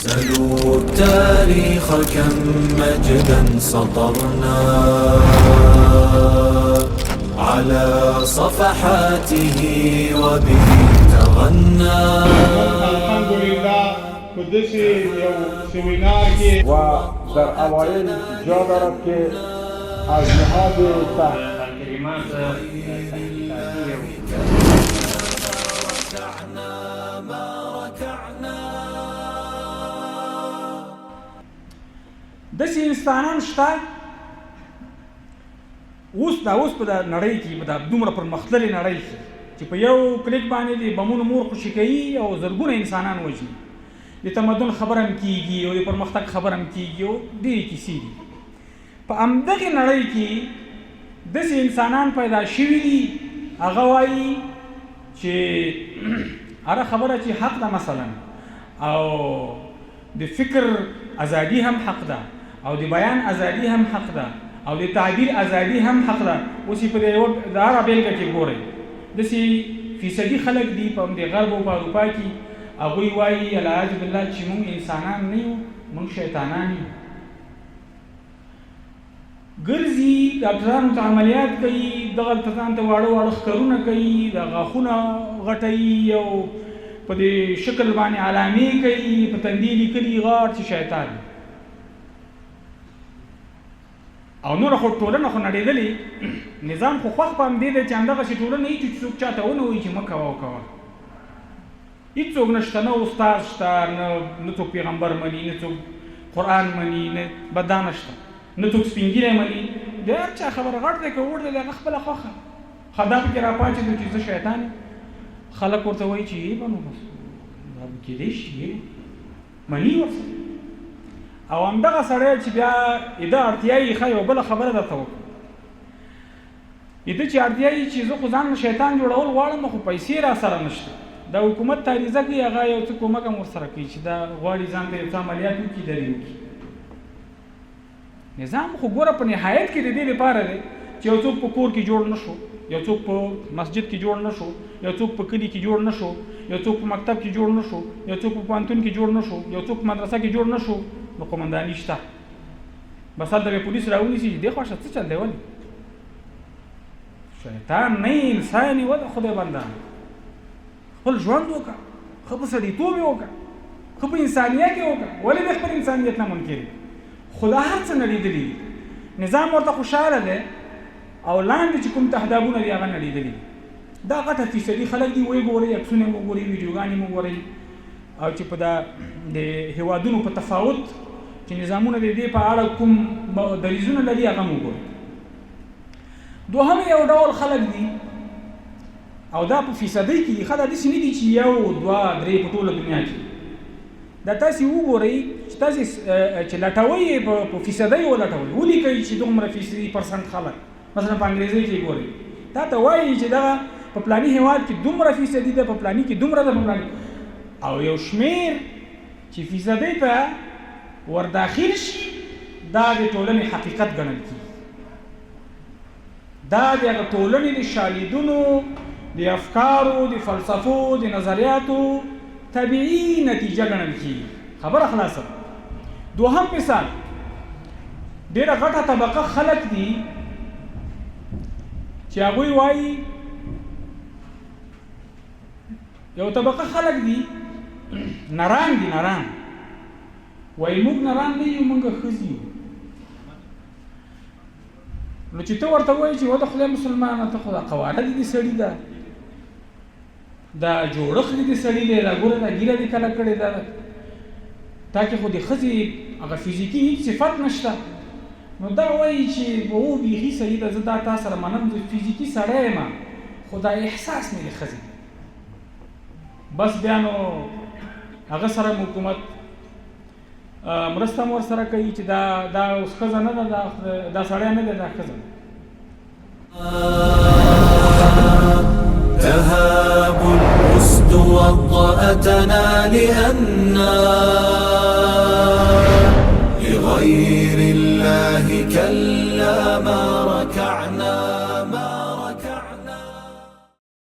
سلوا التاريخ كم مجدا سطرنا على صفحاته وبه تغنى. الحمد لله قدسي یو سیمینار کې و در اوایل جا دارد که از نهاد کلمات داسې انسانان شته اوس په د نړۍ کې په دومره پرمختللې نړۍ کې چې په یو کلیک باندې د بمونو مور خوشي کوي او زرګونه انسانان وژني. د تمدن خبره هم کېږي او د پرمختګ خبره هم کېږي او ډېرې کیسې دي. په همدغې نړۍ کې داسې انسانان پیدا شوي دي هغه وایي چې هره خبره چې حق ده مثلا او د فکر ازادي هم حق ده او د بیان ازادي هم حق ده او د تعبیر ازادي هم حق ده. اوس یې په د هره بېلګه کې ګورئ داسې فیصدي خلک دي په همدې غرب او په اروپا کې هغوی وایي العیاذ بالله چې موږ انسانان نه یو موږ شیطانان یو. ګرځي ډاکټرانو ته عملیات کوي دغلته ځان ته واړه واړه ښکرونه کوي د غاښونه غټوي او په دې شکل باندې علامې کوي په تندي لیکلي غاړ چې شیطان او نور خو ټولنه خو نړېدلې نظام خو خوښ په همدې دی چې همدغسې ټولنه وي چې څوک چاته ونه وایي چې مه کوه او کوه. هېڅوک نشته نه استاد شته نه څوک پیغمبر مني نه څوک قرآن مني نه بدا نشته نه څوک سپین ږیری مني د هر چا خبره غټ دی که وړ دی د هغه خپله خوښه ښه دا پکې راپاڅېدو چې زه شیطان یم خلک ورته وایي چې یې به نو بس دا به کېدی شي یې مني ورسره او همدغه سړی چې بیا ده اړتیا یې ښه یوه بله خبره درته وکړو ده چې اړتیا یې چې زه خو ځان شیطان جوړول غواړم خو پیسې را سره نشته د حکومت تاریزه کوي هغه یو څه کومک هم ورسره کوي چې دا غواړي ځان ته یو څه عملیات وکړي درې وکړي. نظام خو ګوره په نهایت کې د دې لپاره دی چې یو څوک په کور کې جوړ نه شو یو څوک په مسجد کې جوړ نه شو یو څوک په کلي کې جوړ نه شو یو څوک په مکتب کې جوړ نه شو یو څوک په پوهنتون کې جوړ نه شو یو څوک په مدرسه کې جوړ نه شو نو قومنداني شته بس هلته به پولیس راونیسي چې دې خوا شه څه چل دی ولې شیطان نه انسان یې وده خدای بندان خپل ژوند وکړه ښه په سړیتوب یې وکړه ښه په انسانیت یې وکړه ولې د خپل انسانیت نه منکر خو دا هر څه نړېدلي دي نظام ورته خوشحاله دی او لاندې چې کوم تهدابونه دي هغه نړېدلي دي. دا غټه فیصدي خلک دي ویې ګورئ عکسونه یې وګورئ ویډیوګانې مو وګورئ او چې په د هېوادونو په تفاوت چې نظامونه د دې په اړه کوم دریځونه لري هغه مو وګورئ. دوهم یو ډول خلک دي او دا په فیصدۍ کې دي ښه دا داسې نه دي چې یو دوه درې په ټوله دنیا کې دا تاسې وګورئ چې تاسې چې لټوئ په فیصدۍ ولټوئ ولیکئ چې دومره فیصدي پرسنټ خلک مثلا په انګریزۍ کې ګورئ تا ته وایي چې دغه په پلاني هېواد کې دومره فیصدي ده په پلاني کې دومره ده په پلاني او یو شمېر چې فیصدۍ ته ورداخل شي دا د ټولنې حقیقت ګڼل کېږي دا د هغه ټولنې د شالیدونو د افکارو د فلسفو د نظریاتو طبیعي نتیجه ګڼل کېږي. خبره خلاصه. دوهم مثال ډېره غټه طبقه خلک دي چې هغوی وایي یو طبقه خلک دي نران دي نران وایي موږ نران نه یو موږ ښځې یو نو چې ته ورته وایي چې وده خدای مسلمانه ته خو دا قواعد دي سړي ده دا جوړښت دې سړي دی دا ګوره دا ګیره دې کله کړې ده تا کې خو د ښځې هغه فزیکي هېڅ صفت نشته نو دا وایي چې او بیخي صحیح ده زه دا تا سره منم زه فزیکي سړی یم خو دا احساس مې د ښځې بس بیا نو هغه سره حکومت مرسته هم ورسره کوي چې دا اوس ښځه نه ده دا سړی نه دی دا ښځه ده. تهاب الأسد وطأتنا لأننا لغير